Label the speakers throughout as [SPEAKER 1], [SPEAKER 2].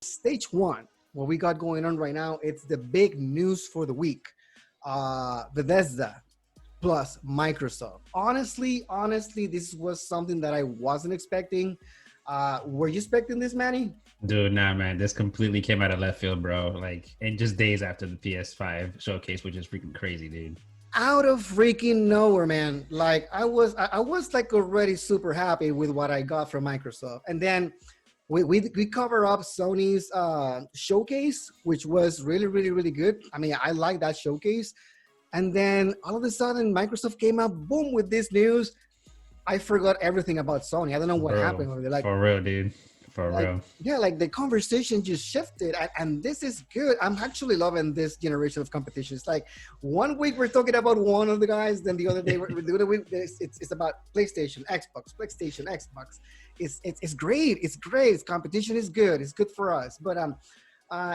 [SPEAKER 1] Stage one, what we got going on right now, it's the big news for the week. Bethesda plus Microsoft. Honestly, this was something that I wasn't expecting. Were you expecting this, Manny?
[SPEAKER 2] Dude, nah, man, this completely came out of left field, bro. Like, and just days after the PS5 showcase, which is freaking crazy, dude.
[SPEAKER 1] Out of freaking nowhere, man. Like I was like already super happy with what I got from Microsoft, and then we cover up Sony's showcase, which was really good. I mean, I like that showcase. And then all of a sudden, Microsoft came out, boom, with this news. I forgot everything about Sony. I don't know what
[SPEAKER 2] Bro,
[SPEAKER 1] happened over there. Like,
[SPEAKER 2] for real, dude. For
[SPEAKER 1] like
[SPEAKER 2] real.
[SPEAKER 1] yeah, like the conversation just shifted, and this is good. I'm actually loving this generation of competition. It's like one week we're talking about one of the guys, then the other day the other week it's about PlayStation Xbox. It's great. It's great. It's competition is good. It's good for us. But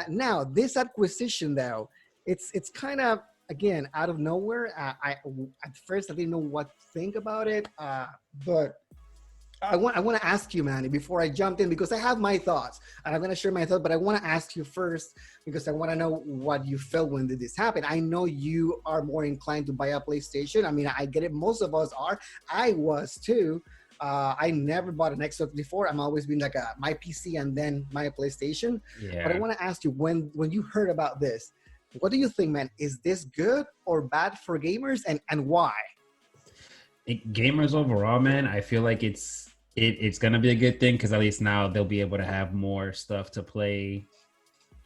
[SPEAKER 1] now this acquisition though, it's kind of again out of nowhere. I at first I didn't know what to think about it, but I want to ask you, Manny, before I jumped in, because I have my thoughts and I'm going to share my thoughts, but I want to ask you first because I want to know what you felt when did this happen. I know you are more inclined to buy a PlayStation. I mean, I get it. Most of us are. I was too. I never bought an Xbox before. I'm always been like my PC and then my PlayStation.
[SPEAKER 2] Yeah.
[SPEAKER 1] But I want to ask you, when you heard about this, what do you think, man? Is this good or bad for gamers, and why?
[SPEAKER 2] Gamers overall, man, I feel like it's gonna be a good thing because at least now they'll be able to have more stuff to play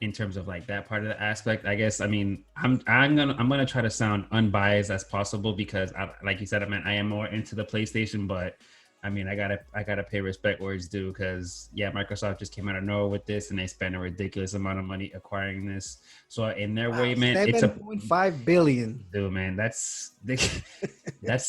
[SPEAKER 2] in terms of like that part of the aspect. I guess I mean I'm gonna try to sound unbiased as possible because like you said, I mean I am more into the PlayStation, but I mean I gotta pay respect where it's due because yeah, Microsoft just came out of nowhere with this and they spent a ridiculous amount of money acquiring this. So in their way, man, it's a
[SPEAKER 1] 7.5 billion.
[SPEAKER 2] dude, man, that's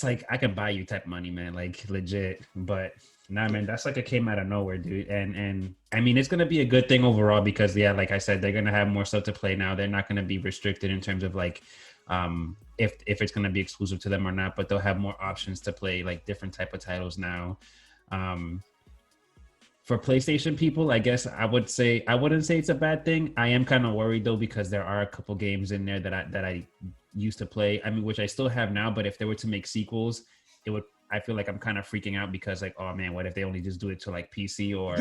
[SPEAKER 2] like I can buy you type money, man, like legit. But nah, man, that's like it came out of nowhere, dude. And I mean, it's gonna be a good thing overall because yeah, like I said, they're gonna have more stuff to play now. They're not gonna be restricted in terms of like if it's gonna be exclusive to them or not, but they'll have more options to play like different type of titles now. For PlayStation people, I guess I wouldn't say it's a bad thing. I am kind of worried though because there are a couple games in there that I used to play. I mean, which I still have now, but if they were to make sequels, it would. I feel like I'm kind of freaking out because like, oh man, what if they only just do it to like PC or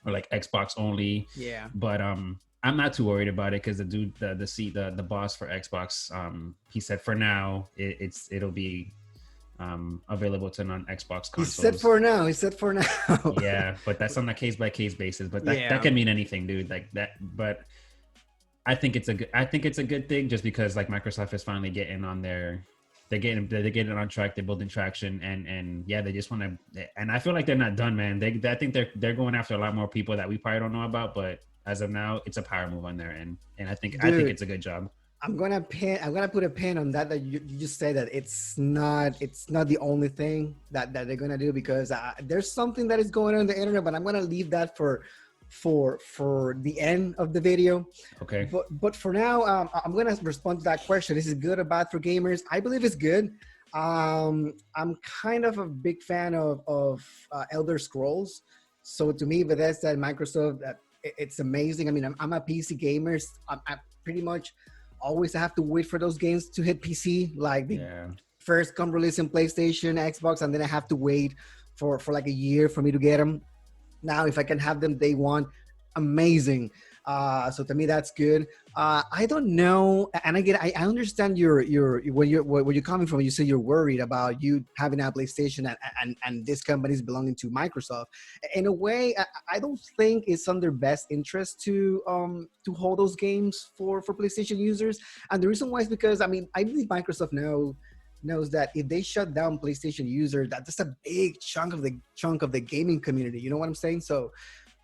[SPEAKER 2] like Xbox only?
[SPEAKER 1] Yeah.
[SPEAKER 2] But I'm not too worried about it because the dude, the boss for Xbox, he said for now it'll be available to non-Xbox consoles.
[SPEAKER 1] He said for now.
[SPEAKER 2] Yeah, but that's on a case by case basis. But that can mean anything, dude. Like that. But I think it's a good thing just because like Microsoft is finally getting on their. They're getting on track. They're building traction, and yeah, they just want to. And I feel like they're not done, man. I think they're going after a lot more people that we probably don't know about. But as of now, it's a power move on their end, and I think it's a good job.
[SPEAKER 1] I'm gonna put a pin on that you just say that it's not the only thing that they're gonna do because there's something that is going on the internet, but I'm gonna leave that for the end of the video.
[SPEAKER 2] Okay.
[SPEAKER 1] But for now, I'm gonna respond to that question. Is it good or bad for gamers? I believe it's good. I'm kind of a big fan of Elder Scrolls. So to me, Bethesda and Microsoft, it's amazing. I mean, I'm a PC gamer. I pretty much always have to wait for those games to hit PC. Like first come release in PlayStation, Xbox, and then I have to wait for like a year for me to get them. Now, if I can have them day one, amazing. So to me, that's good. I don't know, and I understand where you're coming from. You say you're worried about you having a PlayStation and this company is belonging to Microsoft. In a way, I don't think it's on their best interest to hold those games for PlayStation users. And the reason why is because I believe Microsoft knows that if they shut down PlayStation users, that's a big chunk of the gaming community. You know what I'm saying? So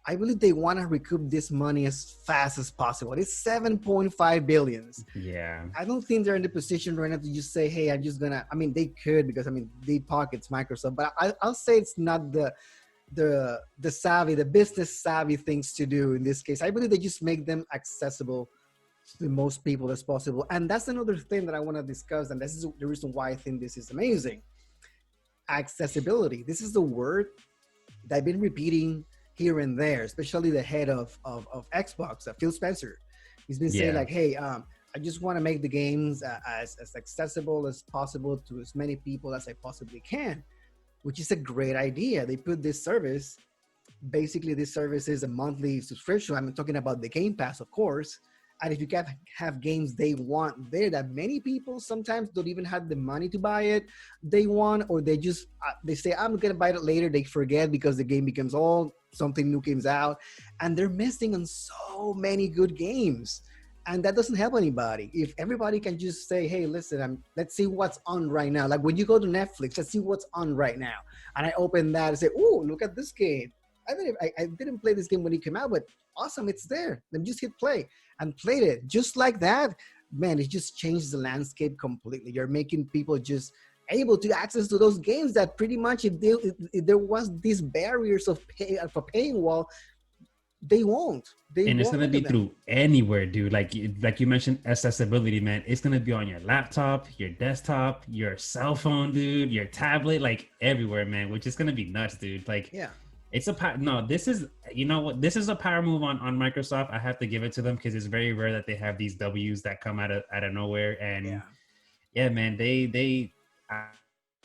[SPEAKER 1] I believe they want to recoup this money as fast as possible. It's 7.5 billion.
[SPEAKER 2] Yeah.
[SPEAKER 1] I don't think they're in the position right now to just say, hey, I'm just gonna. They could because they pockets Microsoft, but I'll say it's not the business savvy things to do in this case. I believe they just make them accessible to the most people as possible. And that's another thing that I want to discuss. And this is the reason why I think this is amazing. Accessibility. This is the word that I've been repeating here and there, especially the head of Xbox, Phil Spencer. He's been saying
[SPEAKER 2] Yeah.
[SPEAKER 1] like, hey, I just want to make the games as accessible as possible to as many people as I possibly can, which is a great idea. They put this service, basically this service is a monthly subscription. I'm talking about the Game Pass, of course. And if you can have games they want there that many people sometimes don't even have the money to buy it, they want, or they just they say I'm gonna buy it later. They forget because the game becomes old, something new comes out, and they're missing on so many good games. And that doesn't help anybody. If everybody can just say, "Hey, listen, let's see what's on right now." Like when you go to Netflix, let's see what's on right now. And I open that and say, "Oh, look at this game." I didn't play this game when it came out, but awesome, it's there. Then just hit play and played it just like that. Man, it just changes the landscape completely. You're making people just able to access to those games that pretty much if there was these barriers of for paying wall, they
[SPEAKER 2] And it's
[SPEAKER 1] won't
[SPEAKER 2] gonna
[SPEAKER 1] look
[SPEAKER 2] be
[SPEAKER 1] at them.
[SPEAKER 2] through anywhere, dude. Like you mentioned, accessibility, man. It's gonna be on your laptop, your desktop, your cell phone, dude, your tablet, like everywhere, man. Which is gonna be nuts, dude. Like
[SPEAKER 1] Yeah,
[SPEAKER 2] it's a no. This is, you know what? This is a power move on Microsoft. I have to give it to them because it's very rare that they have these W's that come out of nowhere. And
[SPEAKER 1] yeah.
[SPEAKER 2] yeah, man, I,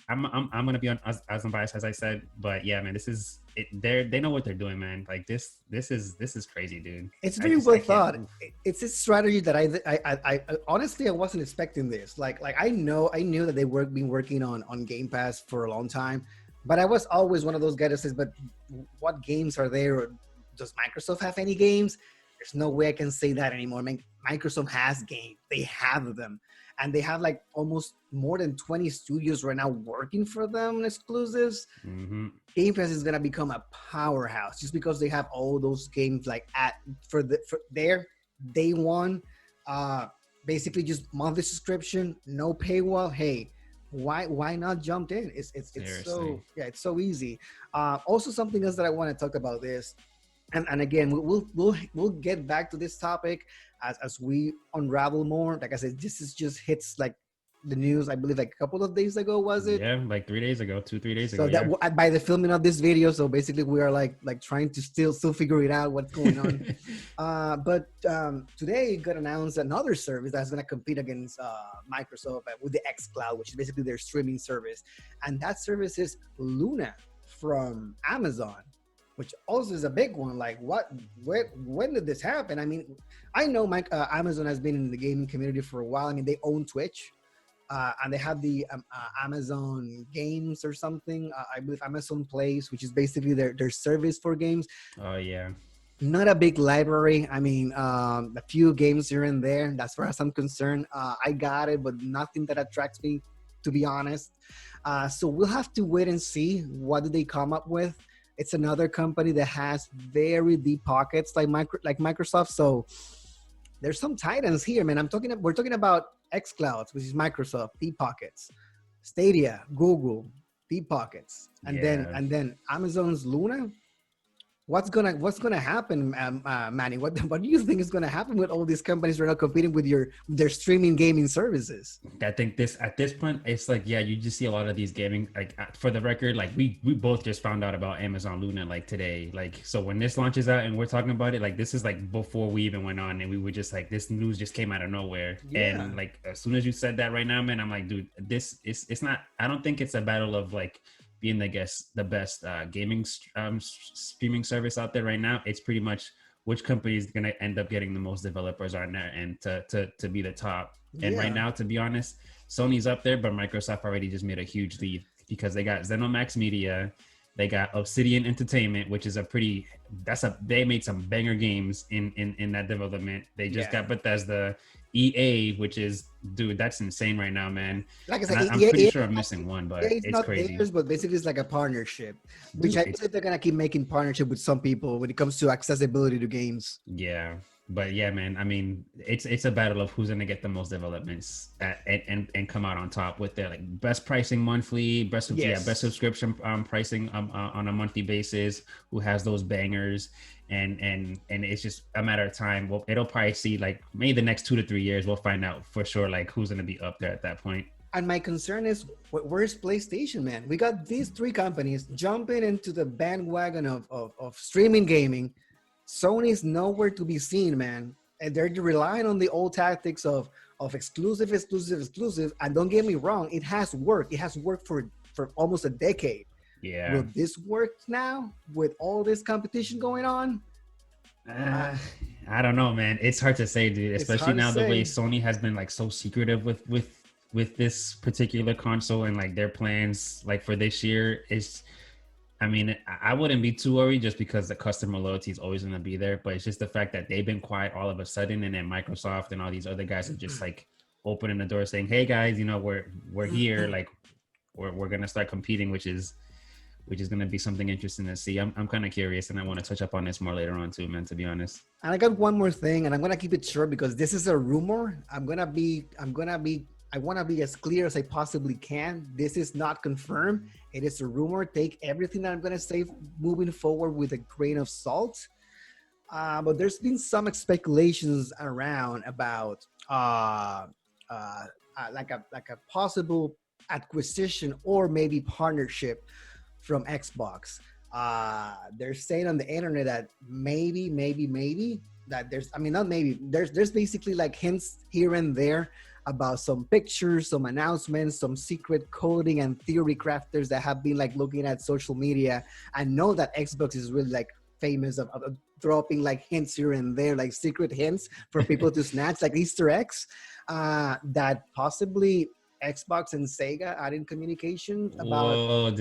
[SPEAKER 2] I'm gonna be on as unbiased as I said, but yeah, man, this is it. They know what they're doing, man. Like this is crazy, dude.
[SPEAKER 1] It's
[SPEAKER 2] I
[SPEAKER 1] very
[SPEAKER 2] just
[SPEAKER 1] well
[SPEAKER 2] I can't.
[SPEAKER 1] thought.
[SPEAKER 2] Oof.
[SPEAKER 1] It's a strategy that I honestly I wasn't expecting this. Like I knew that they were been working on Game Pass for a long time, but I was always one of those guys that says, "But what games are there? Or does Microsoft have any games?" There's no way I can say that anymore. I mean, Microsoft has games. They have them, and they have like almost more than 20 studios right now working for them exclusives.
[SPEAKER 2] Mm-hmm.
[SPEAKER 1] Game Pass is gonna become a powerhouse just because they have all those games like at for their day one, uh, basically just monthly subscription, no paywall. Hey, why not jump in? It's
[SPEAKER 2] Seriously.
[SPEAKER 1] so yeah, it's so easy. Also something else that I want to talk about this, and again we'll get back to this topic as we unravel more. Like I said, this is just hits like the news. I believe like a couple of days ago was it?
[SPEAKER 2] Yeah, like 3 days ago, 2 3 days ago.
[SPEAKER 1] So that
[SPEAKER 2] Yeah.
[SPEAKER 1] by the filming of this video, so basically we are like trying to still figure it out what's going on. But today got announced another service that's going to compete against Microsoft with the xCloud, which is basically their streaming service, and that service is Luna from Amazon, which also is a big one. Like when did this happen? I mean, I know Amazon has been in the gaming community for a while. I mean, they own Twitch, and they have the Amazon Games or something. I believe Amazon Plays, which is basically their service for games.
[SPEAKER 2] Oh yeah.
[SPEAKER 1] Not a big library. I mean, a few games here and there. That's far as I'm concerned. I got it, but nothing that attracts me, to be honest. So we'll have to wait and see what do they come up with. It's another company that has very deep pockets like Microsoft. So there's some titans here, man. We're talking about xCloud, which is Microsoft, deep pockets, Stadia, Google, deep pockets,
[SPEAKER 2] Yeah.
[SPEAKER 1] and then Amazon's Luna. What's gonna happen, Manny? What do you think is gonna happen with all these companies right now competing with their streaming gaming services?
[SPEAKER 2] I think this at this point, it's like, yeah, you just see a lot of these gaming. Like for the record, like we both just found out about Amazon Luna like today. Like so when this launches out and we're talking about it, like this is like before we even went on, and we were just like, this news just came out of nowhere.
[SPEAKER 1] Yeah,
[SPEAKER 2] And like as soon as you said that right now, man, I'm like, dude, this is it's not. I don't think it's a battle of like being the best gaming streaming service out there right now. It's pretty much which company is going to end up getting the most developers on there and to be the top. And right
[SPEAKER 1] yeah,
[SPEAKER 2] now, to be honest, Sony's up there, but Microsoft already just made a huge leap because they got ZeniMax Media, they got Obsidian Entertainment, which is they made some banger games in that development. They just
[SPEAKER 1] yeah.
[SPEAKER 2] got Bethesda, EA, which is, dude, that's insane right now, man.
[SPEAKER 1] Like I
[SPEAKER 2] And
[SPEAKER 1] said,
[SPEAKER 2] I'm pretty sure I'm missing one, but
[SPEAKER 1] it's
[SPEAKER 2] it's
[SPEAKER 1] not
[SPEAKER 2] crazy,
[SPEAKER 1] theirs, but basically it's like a partnership, which
[SPEAKER 2] dude.
[SPEAKER 1] I
[SPEAKER 2] It's
[SPEAKER 1] believe they're gonna keep making partnership with some people when it comes to accessibility to games.
[SPEAKER 2] Yeah, but yeah, man. I mean, it's a battle of who's gonna get the most developments and come out on top with their like best pricing monthly, best
[SPEAKER 1] Yes.
[SPEAKER 2] subscription pricing on a monthly basis. Who has those bangers? And it's just a matter of time. Well, it'll probably see like maybe the next 2 to 3 years. We'll find out for sure like who's gonna be up there at that point.
[SPEAKER 1] And my concern is, where's PlayStation, man? We got these three companies jumping into the bandwagon of streaming gaming. Sony's nowhere to be seen, man. And they're relying on the old tactics of exclusive. And don't get me wrong, it has worked. It has worked for almost a decade.
[SPEAKER 2] Yeah.
[SPEAKER 1] Will this work now with all this competition going on?
[SPEAKER 2] I don't know, man. It's hard to say, dude. Especially now the way Sony has been like so secretive with this particular console and like their plans like for this year is. I mean, I wouldn't be too worried just because the customer loyalty is always going to be there. But it's just the fact that they've been quiet all of a sudden, and then Microsoft and all these other guys are just like opening the door, saying, "Hey guys, you know, we're here. Like, we're going to start competing," which is going to be something interesting to see. I'm kind of curious, and I want to touch up on this more later on too, man. To be honest.
[SPEAKER 1] And I got one more thing, and I'm gonna keep it short because this is a rumor. I want to be as clear as I possibly can. This is not confirmed. It is a rumor. Take everything that I'm going to say moving forward with a grain of salt. But there's been some speculations around about like a possible acquisition or maybe partnership from Xbox. They're saying on the internet that maybe that there's basically like hints here and there about some pictures, some announcements, some secret coding and theory crafters that have been like looking at social media. I know that Xbox is really like famous of dropping like hints here and there, like secret hints for people to snatch, like Easter eggs, that possibly Xbox and Sega are in communication about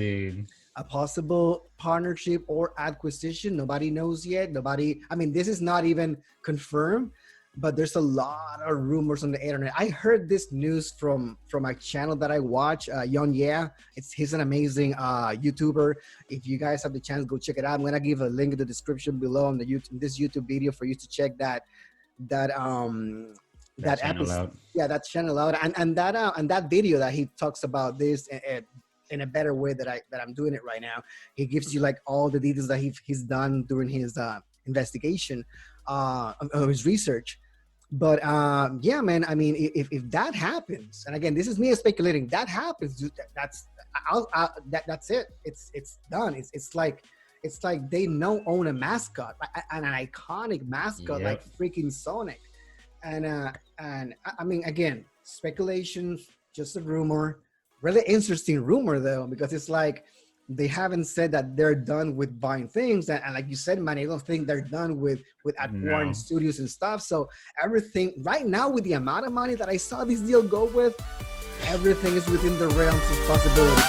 [SPEAKER 1] a possible partnership or acquisition. Nobody knows yet. This is not even confirmed, but there's a lot of rumors on the internet. I heard this news from a channel that I watch, Young Yeah. He's an amazing YouTuber. If you guys have the chance, go check it out. I'm gonna give a link in the description below on this YouTube video for you to check that episode. Yeah, that channel out, and that video that he talks about this in a better way that I'm doing it right now. He gives you like all the details that he's done during his investigation, of his research. But yeah, man, I mean, if that happens, and again, this is me speculating, that happens, dude, that's it. It's done. It's like they now own a mascot, an iconic mascot, like freaking Sonic. And I mean, again, speculation, just a rumor. Really interesting rumor though, because it's like they haven't said that they're done with buying things, and like you said, man, I don't think they're done with acquiring studios and stuff. So everything right now, with the amount of money that I saw this deal go with, everything is within the realms of possibility.